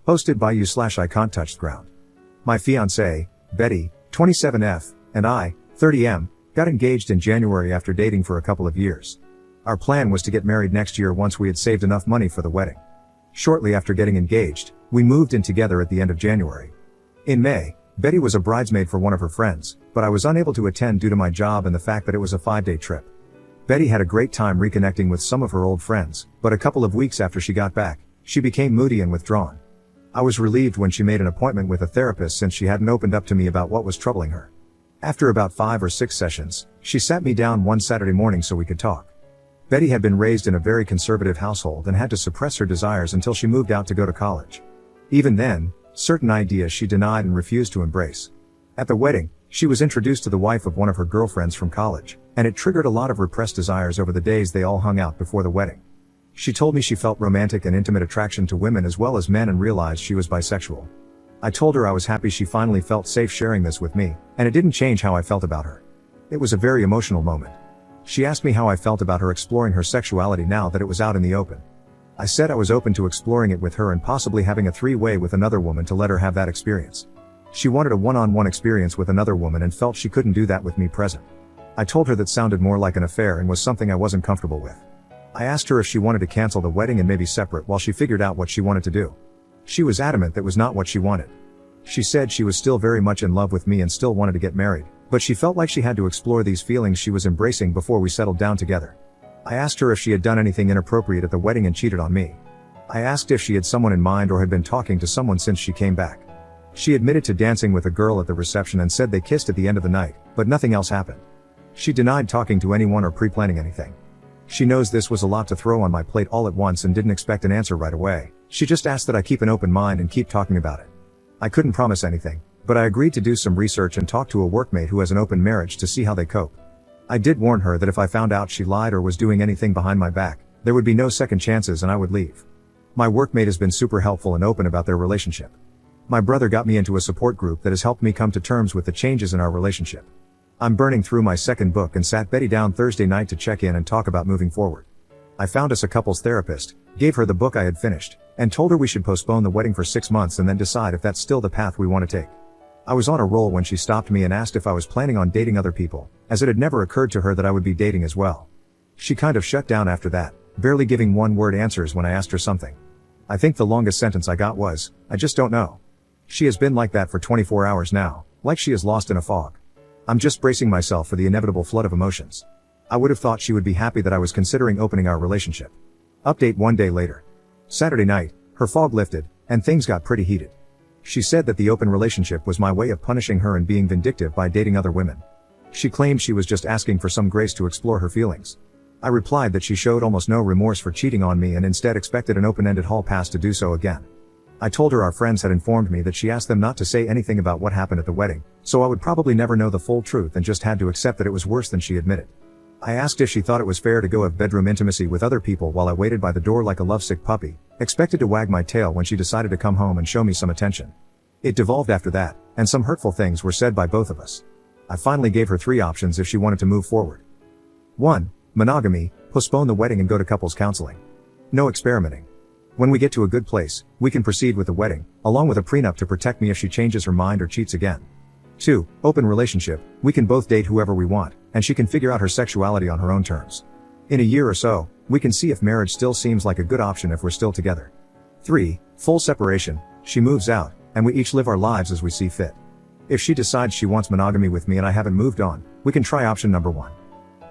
Hosted by you/I can't touch the ground. My fiancée, Betty, 27F, and I, 30M, got engaged in January after dating for a couple of years. Our plan was to get married next year once we had saved enough money for the wedding. Shortly after getting engaged, we moved in together at the end of January. In May, Betty was a bridesmaid for one of her friends, but I was unable to attend due to my job and the fact that it was a 5-day trip. Betty had a great time reconnecting with some of her old friends, but a couple of weeks after she got back, she became moody and withdrawn. I was relieved when she made an appointment with a therapist since she hadn't opened up to me about what was troubling her. After about 5 or 6 sessions, she sat me down one Saturday morning so we could talk. Betty had been raised in a very conservative household and had to suppress her desires until she moved out to go to college. Even then, certain ideas she denied and refused to embrace. At the wedding, she was introduced to the wife of one of her girlfriends from college, and it triggered a lot of repressed desires over the days they all hung out before the wedding. She told me she felt romantic and intimate attraction to women as well as men and realized she was bisexual. I told her I was happy she finally felt safe sharing this with me, and it didn't change how I felt about her. It was a very emotional moment. She asked me how I felt about her exploring her sexuality now that it was out in the open. I said I was open to exploring it with her and possibly having a 3-way with another woman to let her have that experience. She wanted a one-on-one experience with another woman and felt she couldn't do that with me present. I told her that sounded more like an affair and was something I wasn't comfortable with. I asked her if she wanted to cancel the wedding and maybe separate while she figured out what she wanted to do. She was adamant that was not what she wanted. She said she was still very much in love with me and still wanted to get married, but she felt like she had to explore these feelings she was embracing before we settled down together. I asked her if she had done anything inappropriate at the wedding and cheated on me. I asked if she had someone in mind or had been talking to someone since she came back. She admitted to dancing with a girl at the reception and said they kissed at the end of the night, but nothing else happened. She denied talking to anyone or pre-planning anything. She knows this was a lot to throw on my plate all at once and didn't expect an answer right away. She just asked that I keep an open mind and keep talking about it. I couldn't promise anything, but I agreed to do some research and talk to a workmate who has an open marriage to see how they cope. I did warn her that if I found out she lied or was doing anything behind my back, there would be no second chances and I would leave. My workmate has been super helpful and open about their relationship. My brother got me into a support group that has helped me come to terms with the changes in our relationship. I'm burning through my second book and sat Betty down Thursday night to check in and talk about moving forward. I found us a couples therapist, gave her the book I had finished, and told her we should postpone the wedding for 6 months and then decide if that's still the path we want to take. I was on a roll when she stopped me and asked if I was planning on dating other people, as it had never occurred to her that I would be dating as well. She kind of shut down after that, barely giving one-word answers when I asked her something. I think the longest sentence I got was, "I just don't know." She has been like that for 24 hours now, like she is lost in a fog. I'm just bracing myself for the inevitable flood of emotions. I would have thought she would be happy that I was considering opening our relationship. Update 1 day later. Saturday night, her fog lifted, and things got pretty heated. She said that the open relationship was my way of punishing her and being vindictive by dating other women. She claimed she was just asking for some grace to explore her feelings. I replied that she showed almost no remorse for cheating on me and instead expected an open-ended hall pass to do so again. I told her our friends had informed me that she asked them not to say anything about what happened at the wedding, so I would probably never know the full truth and just had to accept that it was worse than she admitted. I asked if she thought it was fair to go have bedroom intimacy with other people while I waited by the door like a lovesick puppy, expected to wag my tail when she decided to come home and show me some attention. It devolved after that, and some hurtful things were said by both of us. I finally gave her 3 options if she wanted to move forward. 1. Monogamy, postpone the wedding and go to couples counseling. No experimenting. When we get to a good place, we can proceed with the wedding, along with a prenup to protect me if she changes her mind or cheats again. 2. Open relationship, we can both date whoever we want, and she can figure out her sexuality on her own terms. In a year or so, we can see if marriage still seems like a good option if we're still together. 3. Full separation, she moves out, and we each live our lives as we see fit. If she decides she wants monogamy with me and I haven't moved on, we can try option number 1.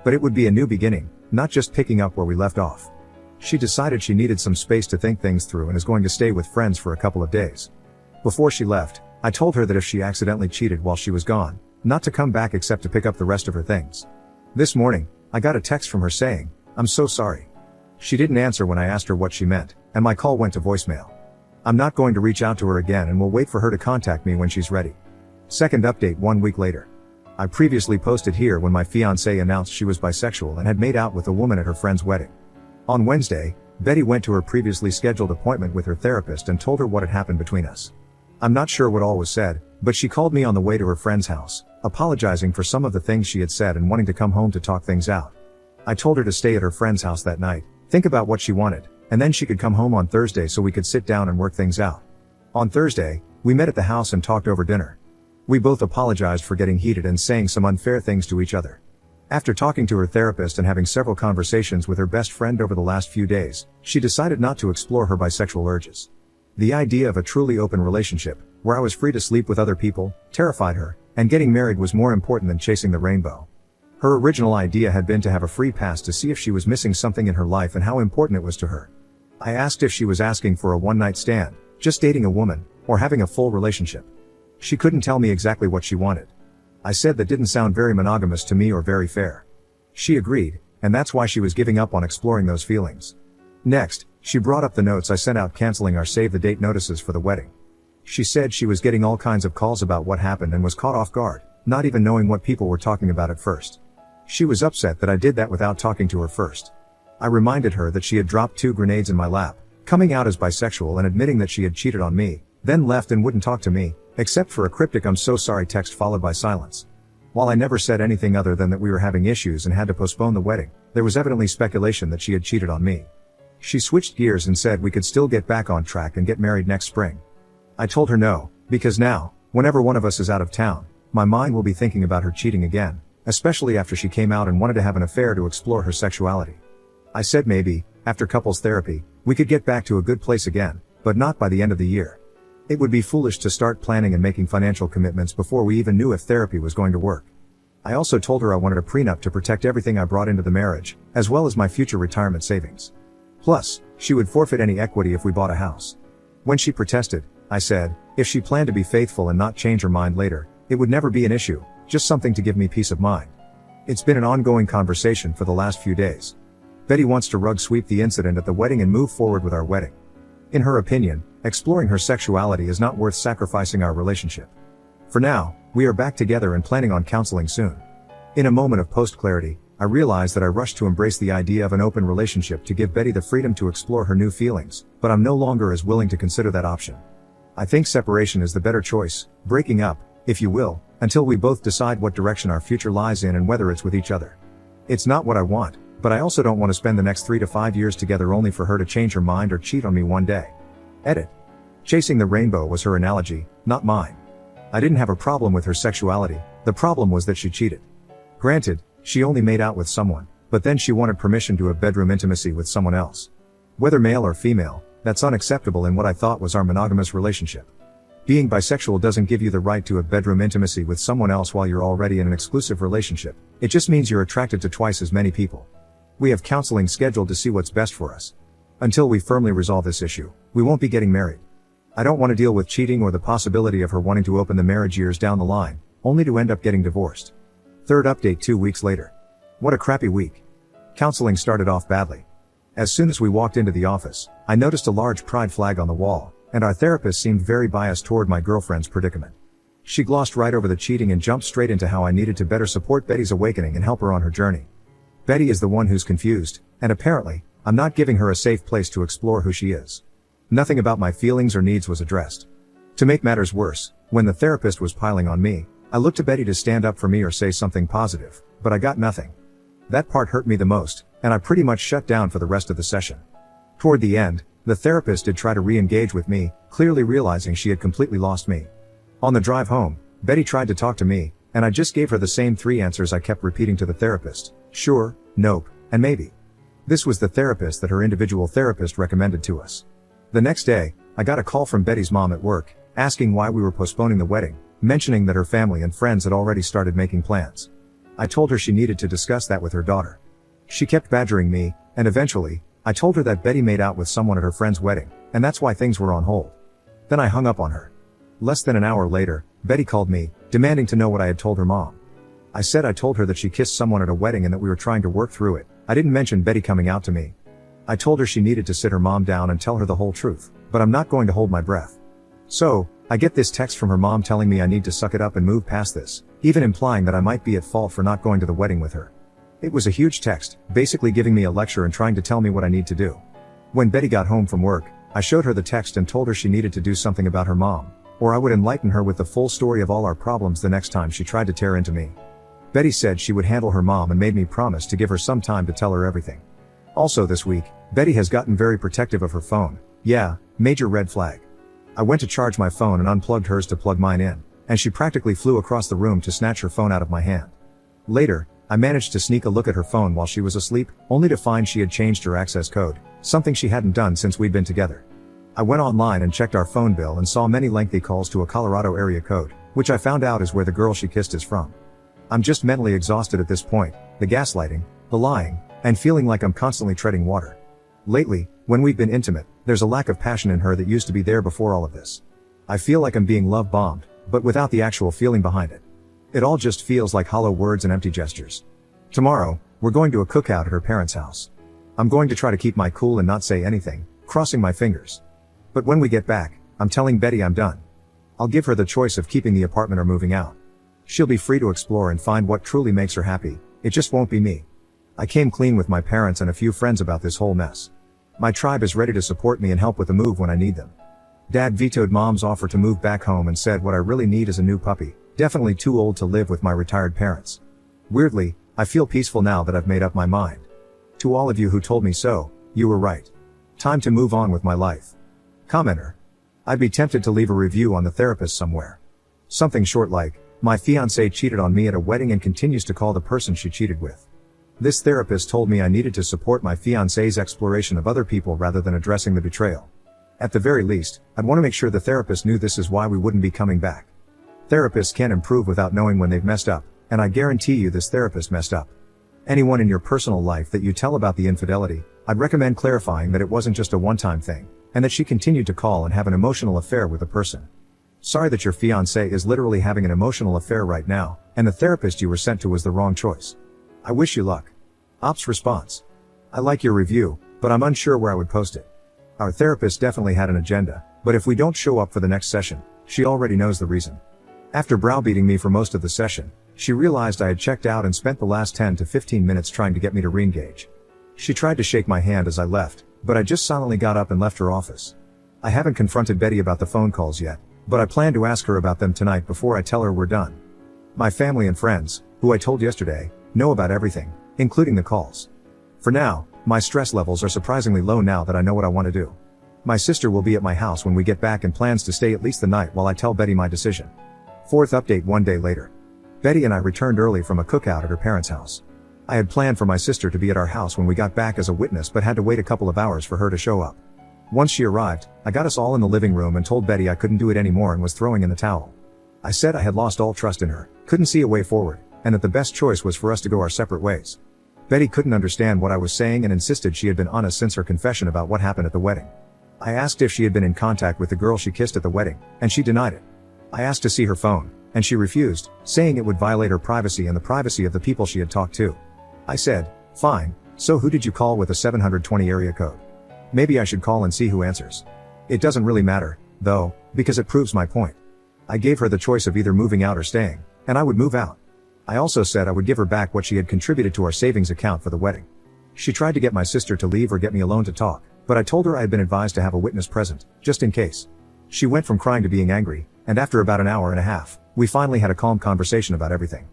But it would be a new beginning, not just picking up where we left off. She decided she needed some space to think things through and is going to stay with friends for a couple of days. Before she left, I told her that if she accidentally cheated while she was gone, not to come back except to pick up the rest of her things. This morning, I got a text from her saying, "I'm so sorry." She didn't answer when I asked her what she meant, and my call went to voicemail. I'm not going to reach out to her again and will wait for her to contact me when she's ready. Second update 1 week later. I previously posted here when my fiancée announced she was bisexual and had made out with a woman at her friend's wedding. On Wednesday, Betty went to her previously scheduled appointment with her therapist and told her what had happened between us. I'm not sure what all was said, but she called me on the way to her friend's house, apologizing for some of the things she had said and wanting to come home to talk things out. I told her to stay at her friend's house that night, think about what she wanted, and then she could come home on Thursday so we could sit down and work things out. On Thursday, we met at the house and talked over dinner. We both apologized for getting heated and saying some unfair things to each other. After talking to her therapist and having several conversations with her best friend over the last few days, she decided not to explore her bisexual urges. The idea of a truly open relationship, where I was free to sleep with other people, terrified her, and getting married was more important than chasing the rainbow. Her original idea had been to have a free pass to see if she was missing something in her life and how important it was to her. I asked if she was asking for a one-night stand, just dating a woman, or having a full relationship. She couldn't tell me exactly what she wanted. I said that didn't sound very monogamous to me or very fair. She agreed, and that's why she was giving up on exploring those feelings. Next, she brought up the notes I sent out canceling our save-the-date notices for the wedding. She said she was getting all kinds of calls about what happened and was caught off guard, not even knowing what people were talking about at first. She was upset that I did that without talking to her first. I reminded her that she had dropped 2 grenades in my lap, coming out as bisexual and admitting that she had cheated on me, then left and wouldn't talk to me, except for a cryptic "I'm so sorry" text followed by silence. While I never said anything other than that we were having issues and had to postpone the wedding, there was evidently speculation that she had cheated on me. She switched gears and said we could still get back on track and get married next spring. I told her no, because now, whenever one of us is out of town, my mind will be thinking about her cheating again, especially after she came out and wanted to have an affair to explore her sexuality. I said maybe, after couples therapy, we could get back to a good place again, but not by the end of the year. It would be foolish to start planning and making financial commitments before we even knew if therapy was going to work. I also told her I wanted a prenup to protect everything I brought into the marriage, as well as my future retirement savings. Plus, she would forfeit any equity if we bought a house. When she protested, I said, if she planned to be faithful and not change her mind later, it would never be an issue, just something to give me peace of mind. It's been an ongoing conversation for the last few days. Betty wants to rug sweep the incident at the wedding and move forward with our wedding. In her opinion, exploring her sexuality is not worth sacrificing our relationship. For now, we are back together and planning on counseling soon. In a moment of post-clarity, I realized that I rushed to embrace the idea of an open relationship to give Betty the freedom to explore her new feelings, but I'm no longer as willing to consider that option. I think separation is the better choice, breaking up, if you will, until we both decide what direction our future lies in and whether it's with each other. It's not what I want, but I also don't want to spend the next 3 to 5 years together only for her to change her mind or cheat on me one day. Edit. Chasing the rainbow was her analogy, not mine. I didn't have a problem with her sexuality, the problem was that she cheated. Granted, she only made out with someone, but then she wanted permission to have bedroom intimacy with someone else. Whether male or female, that's unacceptable in what I thought was our monogamous relationship. Being bisexual doesn't give you the right to have bedroom intimacy with someone else while you're already in an exclusive relationship, it just means you're attracted to twice as many people. We have counseling scheduled to see what's best for us. Until we firmly resolve this issue, we won't be getting married. I don't want to deal with cheating or the possibility of her wanting to open the marriage years down the line, only to end up getting divorced. Third update 2 weeks later. What a crappy week. Counseling started off badly. As soon as we walked into the office, I noticed a large pride flag on the wall, and our therapist seemed very biased toward my girlfriend's predicament. She glossed right over the cheating and jumped straight into how I needed to better support Betty's awakening and help her on her journey. Betty is the one who's confused, and apparently, I'm not giving her a safe place to explore who she is. Nothing about my feelings or needs was addressed. To make matters worse, when the therapist was piling on me, I looked to Betty to stand up for me or say something positive, but I got nothing. That part hurt me the most, and I pretty much shut down for the rest of the session. Toward the end, the therapist did try to re-engage with me, clearly realizing she had completely lost me. On the drive home, Betty tried to talk to me, and I just gave her the same 3 answers I kept repeating to the therapist: sure, nope, and maybe. This was the therapist that her individual therapist recommended to us. The next day, I got a call from Betty's mom at work, asking why we were postponing the wedding, mentioning that her family and friends had already started making plans. I told her she needed to discuss that with her daughter. She kept badgering me, and eventually, I told her that Betty made out with someone at her friend's wedding, and that's why things were on hold. Then I hung up on her. Less than an hour later, Betty called me, demanding to know what I had told her mom. I said I told her that she kissed someone at a wedding and that we were trying to work through it. I didn't mention Betty coming out to me. I told her she needed to sit her mom down and tell her the whole truth, but I'm not going to hold my breath. So, I get this text from her mom telling me I need to suck it up and move past this, even implying that I might be at fault for not going to the wedding with her. It was a huge text, basically giving me a lecture and trying to tell me what I need to do. When Betty got home from work, I showed her the text and told her she needed to do something about her mom, or I would enlighten her with the full story of all our problems the next time she tried to tear into me. Betty said she would handle her mom and made me promise to give her some time to tell her everything. Also this week, Betty has gotten very protective of her phone. Yeah, major red flag. I went to charge my phone and unplugged hers to plug mine in, and she practically flew across the room to snatch her phone out of my hand. Later, I managed to sneak a look at her phone while she was asleep, only to find she had changed her access code, something she hadn't done since we'd been together. I went online and checked our phone bill and saw many lengthy calls to a Colorado area code, which I found out is where the girl she kissed is from. I'm just mentally exhausted at this point, the gaslighting, the lying, and feeling like I'm constantly treading water. Lately, when we've been intimate, there's a lack of passion in her that used to be there before all of this. I feel like I'm being love bombed, but without the actual feeling behind it. It all just feels like hollow words and empty gestures. Tomorrow, we're going to a cookout at her parents' house. I'm going to try to keep my cool and not say anything, crossing my fingers. But when we get back, I'm telling Betty I'm done. I'll give her the choice of keeping the apartment or moving out. She'll be free to explore and find what truly makes her happy, it just won't be me. I came clean with my parents and a few friends about this whole mess. My tribe is ready to support me and help with the move when I need them. Dad vetoed Mom's offer to move back home and said what I really need is a new puppy, definitely too old to live with my retired parents. Weirdly, I feel peaceful now that I've made up my mind. To all of you who told me so, you were right. Time to move on with my life. Commenter. I'd be tempted to leave a review on the therapist somewhere. Something short like, my fiancée cheated on me at a wedding and continues to call the person she cheated with. This therapist told me I needed to support my fiancée's exploration of other people rather than addressing the betrayal. At the very least, I'd want to make sure the therapist knew this is why we wouldn't be coming back. Therapists can't improve without knowing when they've messed up, and I guarantee you this therapist messed up. Anyone in your personal life that you tell about the infidelity, I'd recommend clarifying that it wasn't just a one-time thing, and that she continued to call and have an emotional affair with the person. Sorry that your fiancé is literally having an emotional affair right now, and the therapist you were sent to was the wrong choice. I wish you luck. Ops response. I like your review, but I'm unsure where I would post it. Our therapist definitely had an agenda, but if we don't show up for the next session, she already knows the reason. After browbeating me for most of the session, she realized I had checked out and spent the last 10 to 15 minutes trying to get me to re-engage. She tried to shake my hand as I left, but I just silently got up and left her office. I haven't confronted Betty about the phone calls yet, but I plan to ask her about them tonight before I tell her we're done. My family and friends, who I told yesterday, know about everything, including the calls. For now, my stress levels are surprisingly low now that I know what I want to do. My sister will be at my house when we get back and plans to stay at least the night while I tell Betty my decision. Fourth update one day later. Betty and I returned early from a cookout at her parents' house. I had planned for my sister to be at our house when we got back as a witness but had to wait a couple of hours for her to show up. Once she arrived, I got us all in the living room and told Betty I couldn't do it anymore and was throwing in the towel. I said I had lost all trust in her, couldn't see a way forward, and that the best choice was for us to go our separate ways. Betty couldn't understand what I was saying and insisted she had been honest since her confession about what happened at the wedding. I asked if she had been in contact with the girl she kissed at the wedding, and she denied it. I asked to see her phone, and she refused, saying it would violate her privacy and the privacy of the people she had talked to. I said, fine, so who did you call with a 720 area code? Maybe I should call and see who answers. It doesn't really matter, though, because it proves my point. I gave her the choice of either moving out or staying, and I would move out. I also said I would give her back what she had contributed to our savings account for the wedding. She tried to get my sister to leave or get me alone to talk, but I told her I had been advised to have a witness present, just in case. She went from crying to being angry, and after about an hour and a half, we finally had a calm conversation about everything.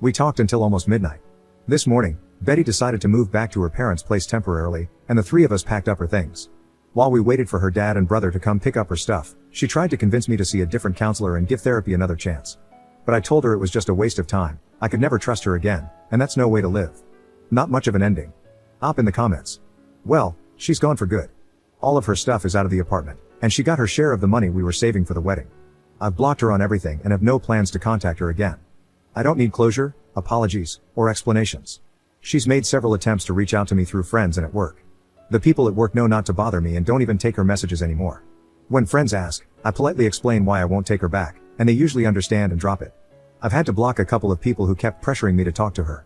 We talked until almost midnight. This morning, Betty decided to move back to her parents' place temporarily, and the three of us packed up her things. While we waited for her dad and brother to come pick up her stuff, she tried to convince me to see a different counselor and give therapy another chance. But I told her it was just a waste of time, I could never trust her again, and that's no way to live. Not much of an ending. Op in the comments. Well, she's gone for good. All of her stuff is out of the apartment, and she got her share of the money we were saving for the wedding. I've blocked her on everything and have no plans to contact her again. I don't need closure, apologies, or explanations. She's made several attempts to reach out to me through friends and at work. The people at work know not to bother me and don't even take her messages anymore. When friends ask, I politely explain why I won't take her back, and they usually understand and drop it. I've had to block a couple of people who kept pressuring me to talk to her.